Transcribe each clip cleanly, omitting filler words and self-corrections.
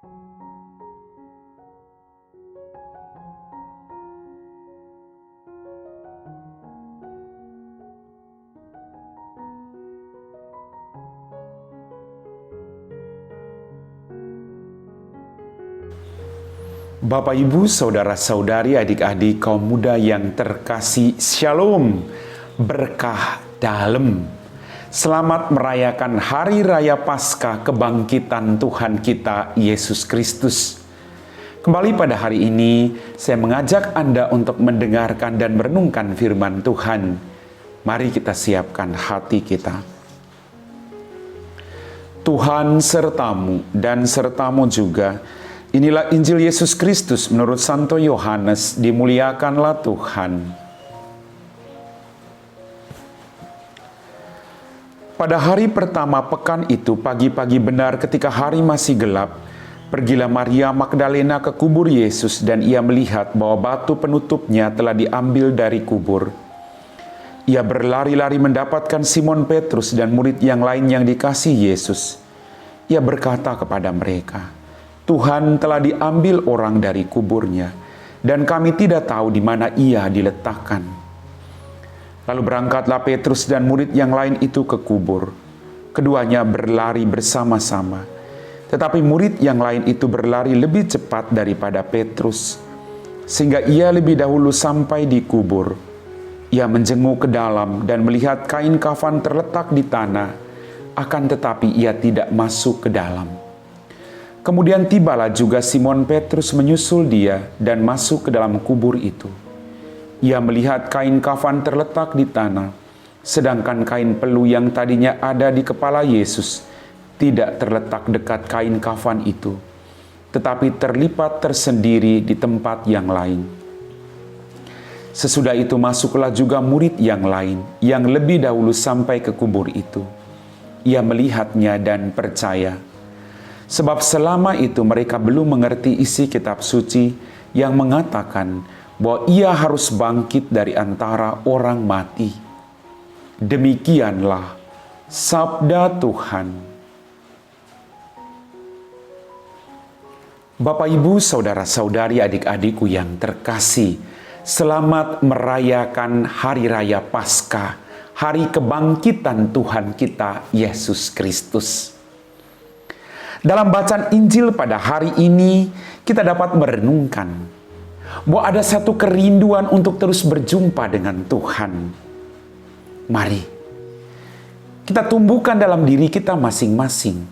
Bapak, Ibu, saudara-saudari, adik-adik, kaum muda yang terkasih, Shalom, berkah dalam. Selamat merayakan Hari Raya Paskah kebangkitan Tuhan kita, Yesus Kristus. Kembali pada hari ini, saya mengajak Anda untuk mendengarkan dan merenungkan firman Tuhan. Mari kita siapkan hati kita. Tuhan sertamu dan sertamu juga. Inilah Injil Yesus Kristus menurut Santo Yohanes, dimuliakanlah Tuhan. Pada hari pertama pekan itu, pagi-pagi benar ketika hari masih gelap, pergilah Maria Magdalena ke kubur Yesus dan ia melihat bahwa batu penutupnya telah diambil dari kubur. Ia berlari-lari mendapatkan Simon Petrus dan murid yang lain yang dikasihi Yesus. Ia berkata kepada mereka, Tuhan telah diambil orang dari kuburnya, dan kami tidak tahu di mana ia diletakkan. Lalu berangkatlah Petrus dan murid yang lain itu ke kubur. Keduanya berlari bersama-sama. Tetapi murid yang lain itu berlari lebih cepat daripada Petrus, sehingga ia lebih dahulu sampai di kubur. Ia menjenguk ke dalam dan melihat kain kafan terletak di tanah, akan tetapi ia tidak masuk ke dalam. Kemudian tibalah juga Simon Petrus menyusul dia dan masuk ke dalam kubur itu. Ia melihat kain kafan terletak di tanah, sedangkan kain pelu yang tadinya ada di kepala Yesus tidak terletak dekat kain kafan itu, tetapi terlipat tersendiri di tempat yang lain. Sesudah itu masuklah juga murid yang lain, yang lebih dahulu sampai ke kubur itu. Ia melihatnya dan percaya. Sebab selama itu mereka belum mengerti isi kitab suci yang mengatakan bahwa ia harus bangkit dari antara orang mati. Demikianlah sabda Tuhan. Bapak, Ibu, saudara-saudari, adik-adikku yang terkasih, selamat merayakan Hari Raya Paskah, Hari Kebangkitan Tuhan kita, Yesus Kristus. Dalam bacaan Injil pada hari ini, kita dapat merenungkan bahwa ada satu kerinduan untuk terus berjumpa dengan Tuhan. Mari kita tumbuhkan dalam diri kita masing-masing.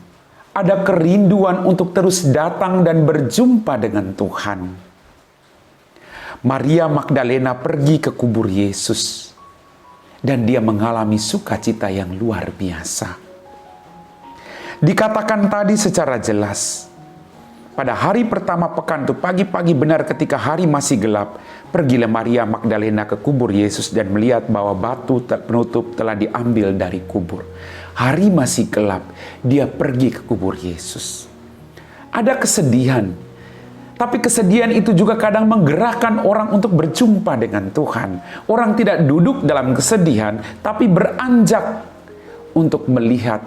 Ada kerinduan untuk terus datang dan berjumpa dengan Tuhan. Maria Magdalena pergi ke kubur Yesus, dan dia mengalami sukacita yang luar biasa. Dikatakan tadi secara jelas, pada hari pertama pekan itu pagi-pagi benar ketika hari masih gelap, pergilah Maria Magdalena ke kubur Yesus dan melihat bahwa batu penutup telah diambil dari kubur. Hari masih gelap, dia pergi ke kubur Yesus. Ada kesedihan, tapi kesedihan itu juga kadang menggerakkan orang untuk berjumpa dengan Tuhan. Orang tidak duduk dalam kesedihan, tapi beranjak untuk melihat,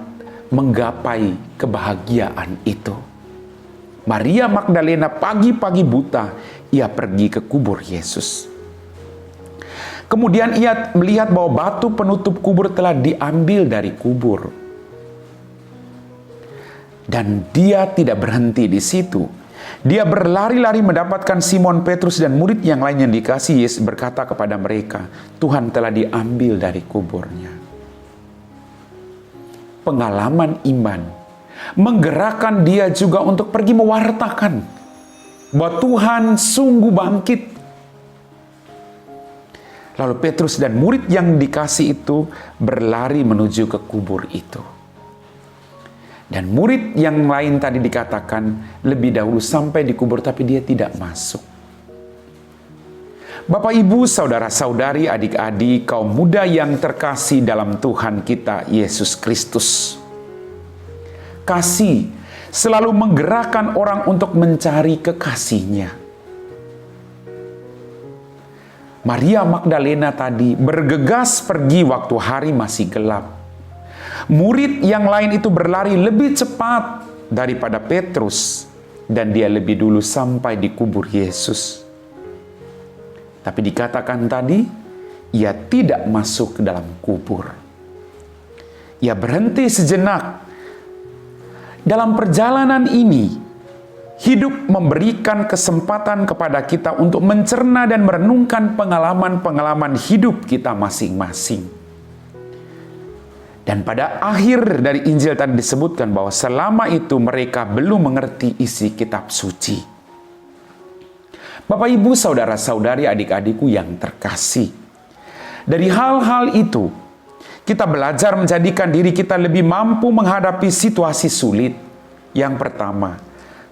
menggapai kebahagiaan itu. Maria Magdalena pagi-pagi buta, ia pergi ke kubur Yesus. Kemudian ia melihat bahwa batu penutup kubur telah diambil dari kubur. Dan dia tidak berhenti di situ. Dia berlari-lari mendapatkan Simon Petrus dan murid yang lain yang dikasihi Yesus, berkata kepada mereka, Tuhan telah diambil dari kuburnya. Pengalaman iman menggerakkan dia juga untuk pergi mewartakan bahwa Tuhan sungguh bangkit. Lalu Petrus dan murid yang dikasih itu berlari menuju ke kubur itu. Dan murid yang lain tadi dikatakan lebih dahulu sampai di kubur, tapi dia tidak masuk. Bapak, Ibu, saudara-saudari, adik-adik, kaum muda yang terkasih dalam Tuhan kita, Yesus Kristus. Kasih selalu menggerakkan orang untuk mencari kekasihnya. Maria Magdalena tadi bergegas pergi waktu hari masih gelap. Murid yang lain itu berlari lebih cepat daripada Petrus dan dia lebih dulu sampai di kubur Yesus. Tapi dikatakan tadi, ia tidak masuk ke dalam kubur. Ia berhenti sejenak. Dalam perjalanan ini, hidup memberikan kesempatan kepada kita untuk mencerna dan merenungkan pengalaman-pengalaman hidup kita masing-masing. Dan pada akhir dari Injil tadi disebutkan bahwa selama itu mereka belum mengerti isi kitab suci. Bapak, Ibu, saudara-saudari, adik-adikku yang terkasih, dari hal-hal itu kita belajar menjadikan diri kita lebih mampu menghadapi situasi sulit. Yang pertama,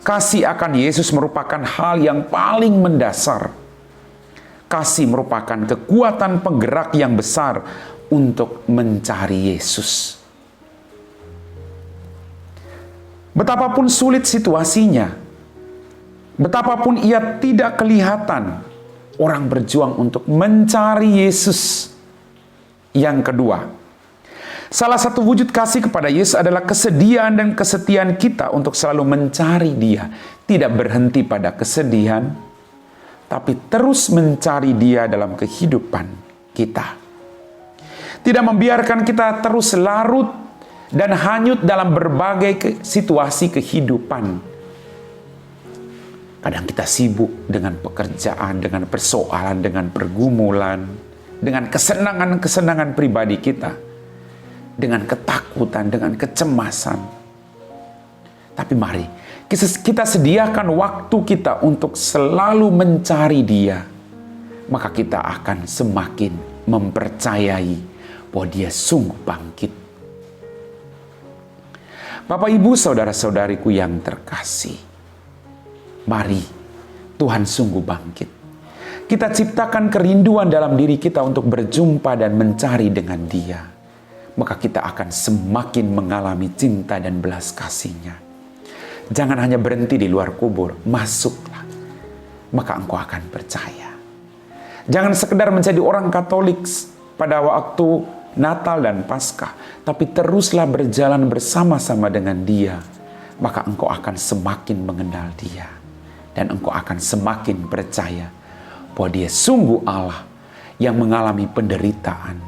kasih akan Yesus merupakan hal yang paling mendasar. Kasih merupakan kekuatan penggerak yang besar untuk mencari Yesus. Betapapun sulit situasinya, betapapun ia tidak kelihatan, orang berjuang untuk mencari Yesus. Yang kedua, salah satu wujud kasih kepada Yesus adalah kesediaan dan kesetiaan kita untuk selalu mencari Dia. Tidak berhenti pada kesedihan, tapi terus mencari Dia dalam kehidupan kita. Tidak membiarkan kita terus larut dan hanyut dalam berbagai situasi kehidupan. Kadang kita sibuk dengan pekerjaan, dengan persoalan, dengan pergumulan, dengan kesenangan-kesenangan pribadi kita, dengan ketakutan, dengan kecemasan. Tapi mari kita sediakan waktu kita untuk selalu mencari Dia. Maka kita akan semakin mempercayai bahwa Dia sungguh bangkit. Bapak, Ibu, saudara-saudariku yang terkasih, mari, Tuhan sungguh bangkit. Kita ciptakan kerinduan dalam diri kita untuk berjumpa dan mencari dengan Dia. Maka kita akan semakin mengalami cinta dan belas kasih-Nya. Jangan hanya berhenti di luar kubur, masuklah. Maka engkau akan percaya. Jangan sekedar menjadi orang Katolik pada waktu Natal dan Paskah, tapi teruslah berjalan bersama-sama dengan Dia. Maka engkau akan semakin mengenal Dia. Dan engkau akan semakin percaya bahwa Dia sungguh Allah yang mengalami penderitaan,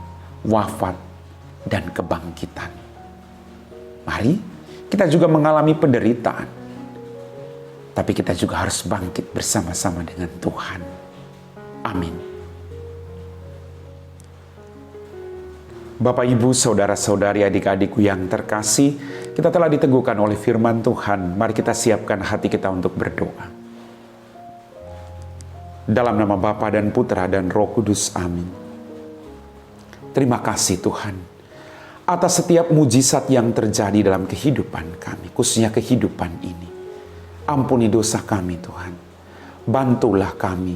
wafat, dan kebangkitan. Mari kita juga mengalami penderitaan, tapi kita juga harus bangkit bersama-sama dengan Tuhan. Amin. Bapak, Ibu, saudara-saudari, adik-adikku yang terkasih, kita telah diteguhkan oleh firman Tuhan. Mari kita siapkan hati kita untuk berdoa. Dalam nama Bapa dan Putra dan Roh Kudus, amin. Terima kasih Tuhan atas setiap mujizat yang terjadi dalam kehidupan kami, khususnya kehidupan ini. Ampuni dosa kami Tuhan. Bantulah kami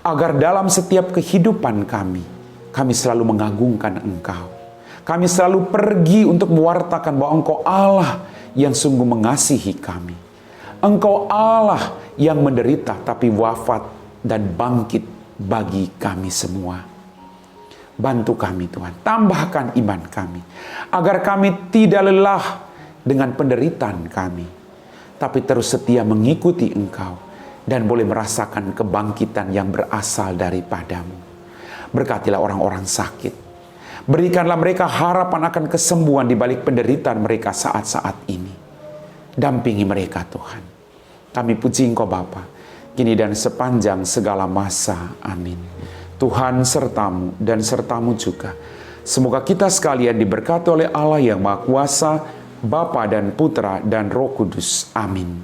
agar dalam setiap kehidupan kami selalu mengagungkan Engkau. Kami selalu pergi untuk mewartakan bahwa Engkau Allah yang sungguh mengasihi kami. Engkau Allah yang menderita tapi wafat dan bangkit bagi kami semua. Bantu kami Tuhan, tambahkan iman kami, agar kami tidak lelah dengan penderitaan kami, tapi terus setia mengikuti Engkau, dan boleh merasakan kebangkitan yang berasal daripadamu. Berkatilah orang-orang sakit, berikanlah mereka harapan akan kesembuhan di balik penderitaan mereka saat-saat ini. Dampingi mereka Tuhan. Kami puji Engkau Bapa, kini dan sepanjang segala masa. Amin. Tuhan sertamu dan sertamu juga. Semoga kita sekalian diberkati oleh Allah yang Maha Kuasa, Bapa dan Putra dan Roh Kudus. Amin.